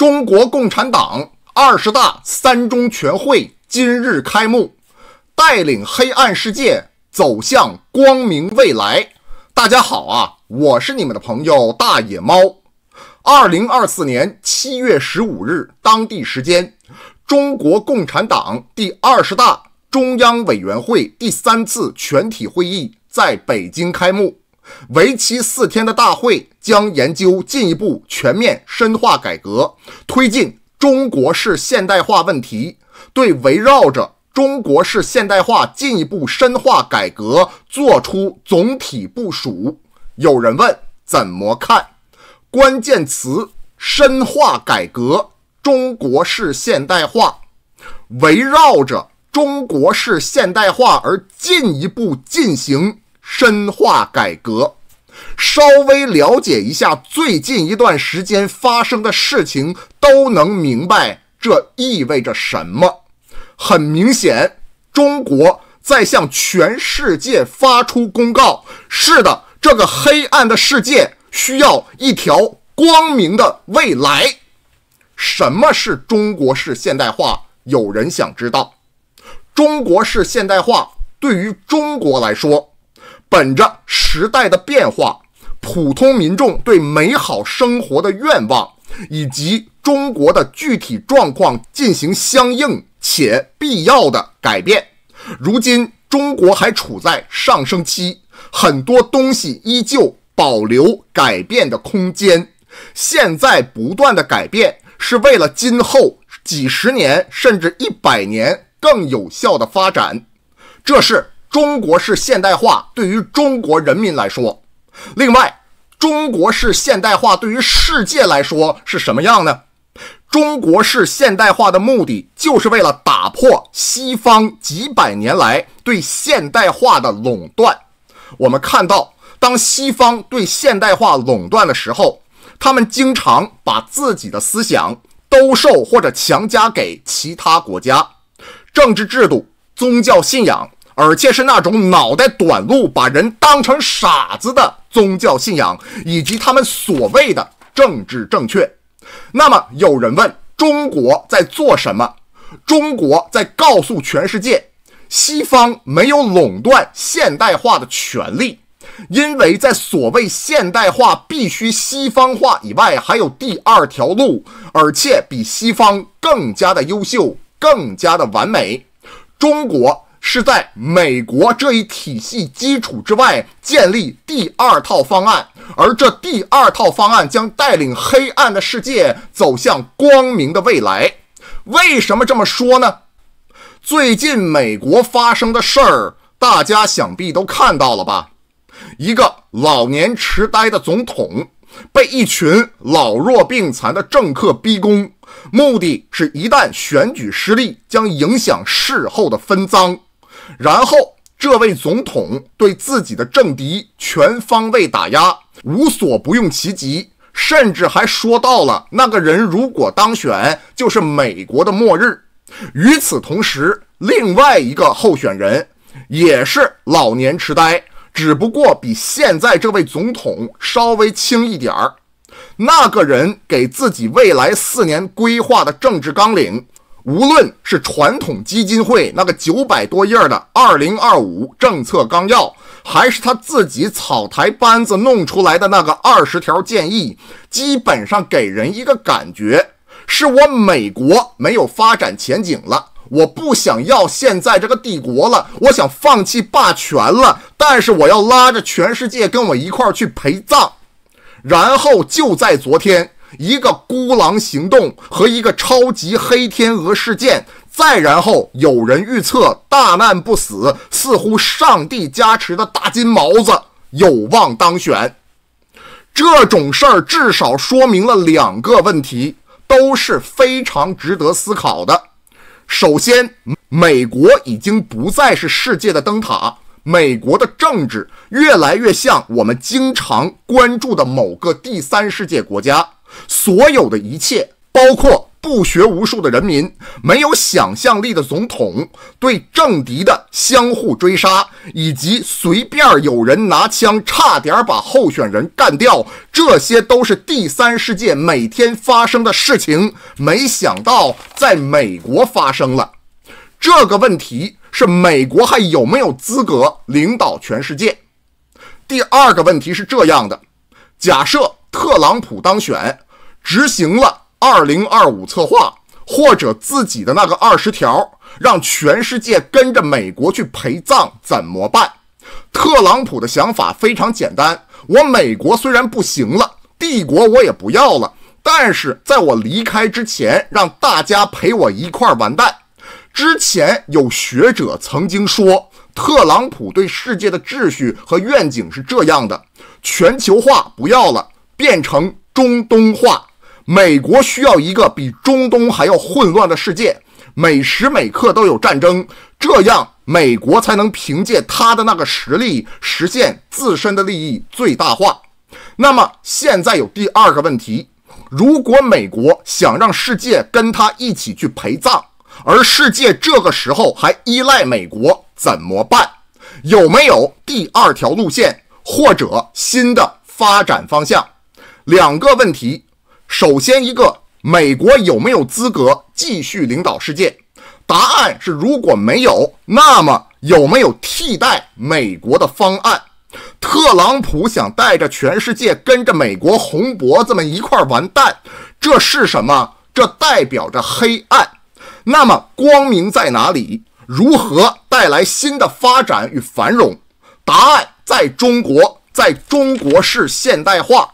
中国共产党20大3中全会今日开幕，带领黑暗世界走向光明未来。大家好啊，我是你们的朋友大野猫。2024年7月15日当地时间，中国共产党第20大中央委员会第3次全体会议在北京开幕。为期4天的大会将研究进一步全面深化改革，推进中国式现代化问题，对围绕着中国式现代化进一步深化改革做出总体部署。有人问怎么看？关键词：深化改革，中国式现代化。围绕着中国式现代化而进一步进行深化改革。稍微了解一下最近一段时间发生的事情，都能明白这意味着什么。很明显，中国在向全世界发出公告，是的，这个黑暗的世界需要一条光明的未来。什么是中国式现代化？有人想知道。中国式现代化对于中国来说，本着时代的变化，普通民众对美好生活的愿望，以及中国的具体状况进行相应且必要的改变。如今中国还处在上升期，很多东西依旧保留改变的空间。现在不断的改变，是为了今后几十年甚至100年更有效的发展。这是中国式现代化对于中国人民来说。另外，中国式现代化对于世界来说是什么样呢？中国式现代化的目的就是为了打破西方几百年来对现代化的垄断。我们看到，当西方对现代化垄断的时候，他们经常把自己的思想兜售或者强加给其他国家。政治制度、宗教信仰，而且是那种脑袋短路把人当成傻子的宗教信仰，以及他们所谓的政治正确。那么有人问，中国在做什么？中国在告诉全世界，西方没有垄断现代化的权利，因为在所谓现代化必须西方化以外，还有第2条路，而且比西方更加的优秀，更加的完美。中国是在美国这一体系基础之外建立第2套方案，而这第2套方案将带领黑暗的世界走向光明的未来。为什么这么说呢？最近美国发生的事儿，大家想必都看到了吧？一个老年痴呆的总统被一群老弱病残的政客逼宫，目的是一旦选举失利，将影响事后的分赃。然后这位总统对自己的政敌全方位打压，无所不用其极，甚至还说到了那个人如果当选就是美国的末日。与此同时，另外一个候选人也是老年痴呆，只不过比现在这位总统稍微轻一点儿。那个人给自己未来4年规划的政治纲领，无论是传统基金会那个900多页的2025政策纲要，还是他自己草台班子弄出来的那个20条建议，基本上给人一个感觉，是我美国没有发展前景了，我不想要现在这个帝国了，我想放弃霸权了，但是我要拉着全世界跟我一块儿去陪葬。然后就在昨天，一个孤狼行动和一个超级黑天鹅事件，再然后有人预测大难不死，似乎上帝加持的大金毛子有望当选。这种事儿至少说明了2个问题，都是非常值得思考的。首先，美国已经不再是世界的灯塔，美国的政治越来越像我们经常关注的某个第3世界国家，所有的一切，包括不学无术的人民，没有想象力的总统，对政敌的相互追杀，以及随便有人拿枪差点把候选人干掉，这些都是第三世界每天发生的事情。没想到在美国发生了。这个问题是美国还有没有资格领导全世界？第二个问题是这样的，假设特朗普当选，执行了2025策划，或者自己的那个20条，让全世界跟着美国去陪葬，怎么办？特朗普的想法非常简单，我美国虽然不行了，帝国我也不要了，但是在我离开之前，让大家陪我一块完蛋。之前有学者曾经说，特朗普对世界的秩序和愿景是这样的：全球化不要了，变成中东化。美国需要一个比中东还要混乱的世界，每时每刻都有战争，这样美国才能凭借他的那个实力实现自身的利益最大化。那么现在有第二个问题，如果美国想让世界跟他一起去陪葬，而世界这个时候还依赖美国，怎么办？有没有第二条路线或者新的发展方向？两个问题。首先一个，美国有没有资格继续领导世界？答案是如果没有，那么有没有替代美国的方案？特朗普想带着全世界跟着美国红脖子们一块完蛋，这是什么？这代表着黑暗。那么光明在哪里？如何带来新的发展与繁荣？答案在中国，在中国式现代化。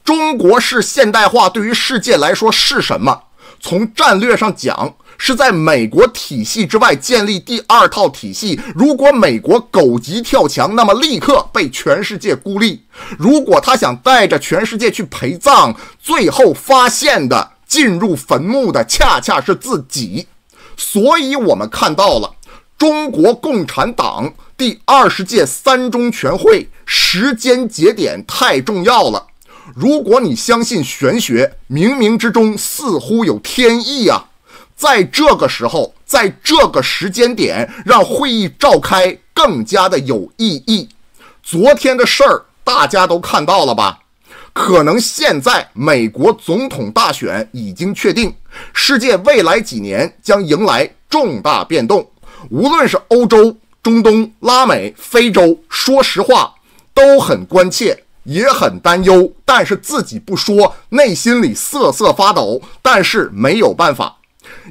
中国式现代化对于世界来说是什么？从战略上讲，是在美国体系之外建立第二套体系。如果美国狗急跳墙，那么立刻被全世界孤立。如果他想带着全世界去陪葬，最后发现的进入坟墓的恰恰是自己。所以我们看到了中国共产党第20届三中全会时间节点太重要了。如果你相信玄学，冥冥之中似乎有天意啊！在这个时候，在这个时间点，让会议召开更加的有意义。昨天的事儿大家都看到了吧？可能现在美国总统大选已经确定，世界未来几年将迎来重大变动。无论是欧洲、中东、拉美、非洲，说实话都很关切，也很担忧，但是自己不说，内心里瑟瑟发抖，但是没有办法，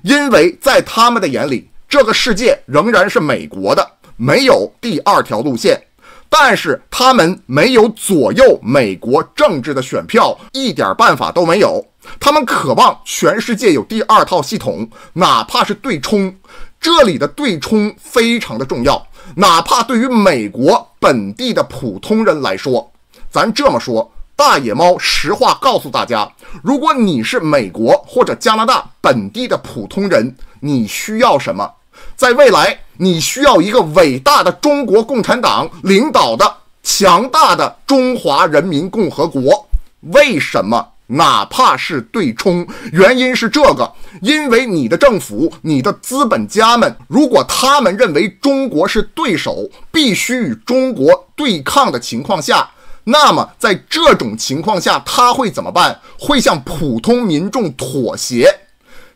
因为在他们的眼里，这个世界仍然是美国的，没有第二条路线。但是他们没有左右美国政治的选票，一点办法都没有。他们渴望全世界有第二套系统，哪怕是对冲，这里的对冲非常的重要，哪怕对于美国本地的普通人来说。咱这么说，大野猫实话告诉大家，如果你是美国或者加拿大本地的普通人，你需要什么？在未来，你需要一个伟大的中国共产党领导的强大的中华人民共和国。为什么？哪怕是对冲，原因是这个，因为你的政府、你的资本家们，如果他们认为中国是对手，必须与中国对抗的情况下，那么在这种情况下，他会怎么办？会向普通民众妥协。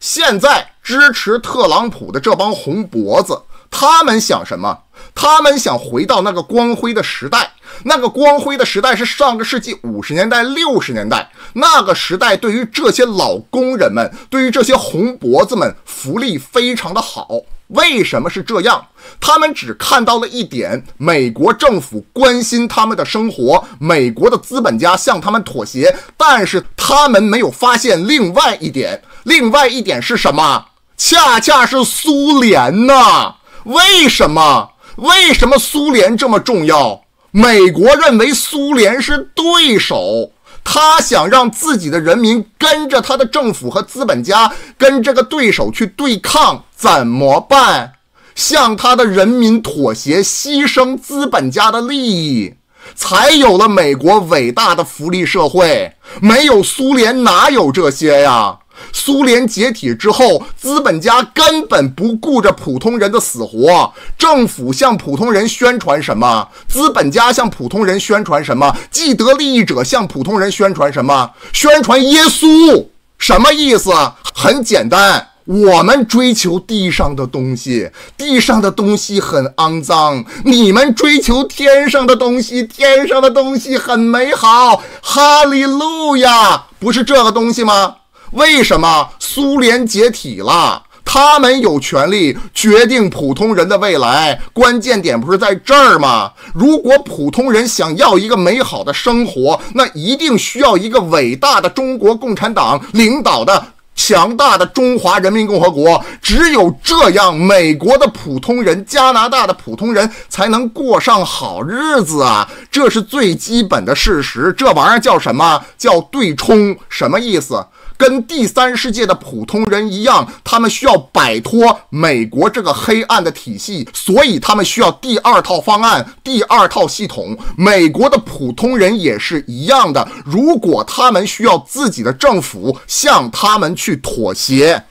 现在支持特朗普的这帮红脖子，他们想什么？他们想回到那个光辉的时代。那个光辉的时代是上个世纪50年代、60年代，那个时代对于这些老工人们，对于这些红脖子们，福利非常的好。为什么是这样？他们只看到了一点，美国政府关心他们的生活，美国的资本家向他们妥协，但是他们没有发现另外一点。另外一点是什么？恰恰是苏联呐！为什么？为什么苏联这么重要？美国认为苏联是对手，他想让自己的人民跟着他的政府和资本家跟这个对手去对抗，怎么办？向他的人民妥协，牺牲资本家的利益，才有了美国伟大的福利社会。没有苏联哪有这些呀？苏联解体之后，资本家根本不顾着普通人的死活，政府向普通人宣传什么，资本家向普通人宣传什么，既得利益者向普通人宣传什么？宣传耶稣。什么意思？很简单，我们追求地上的东西，地上的东西很肮脏，你们追求天上的东西，天上的东西很美好。哈利路亚，不是这个东西吗？为什么苏联解体了？他们有权利决定普通人的未来，关键点不是在这儿吗？如果普通人想要一个美好的生活，那一定需要一个伟大的中国共产党领导的强大的中华人民共和国。只有这样，美国的普通人、加拿大的普通人才能过上好日子啊！这是最基本的事实。这玩意儿叫什么？叫对冲。什么意思？跟第三世界的普通人一样，他们需要摆脱美国这个黑暗的体系，所以他们需要第二套方案、第二套系统。美国的普通人也是一样的，如果他们需要自己的政府向他们去妥协。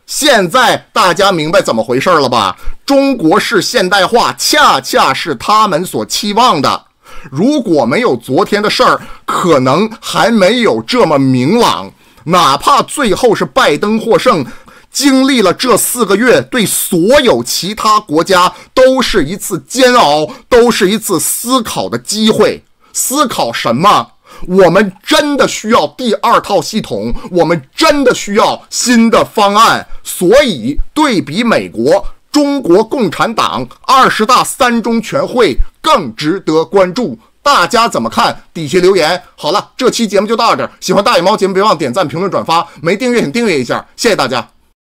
现在大家明白怎么回事了吧？中国式现代化恰恰是他们所期望的。如果没有昨天的事儿，可能还没有这么明朗。哪怕最后是拜登获胜，经历了这4个月，对所有其他国家都是一次煎熬，都是一次思考的机会。思考什么？我们真的需要第二套系统，我们真的需要新的方案。所以对比美国，中国共产党20大3中全会更值得关注。大家怎么看？底下留言。好了，这期节目就到这儿。喜欢大野猫节目，别忘点赞、评论、转发。没订阅请订阅一下，谢谢大家。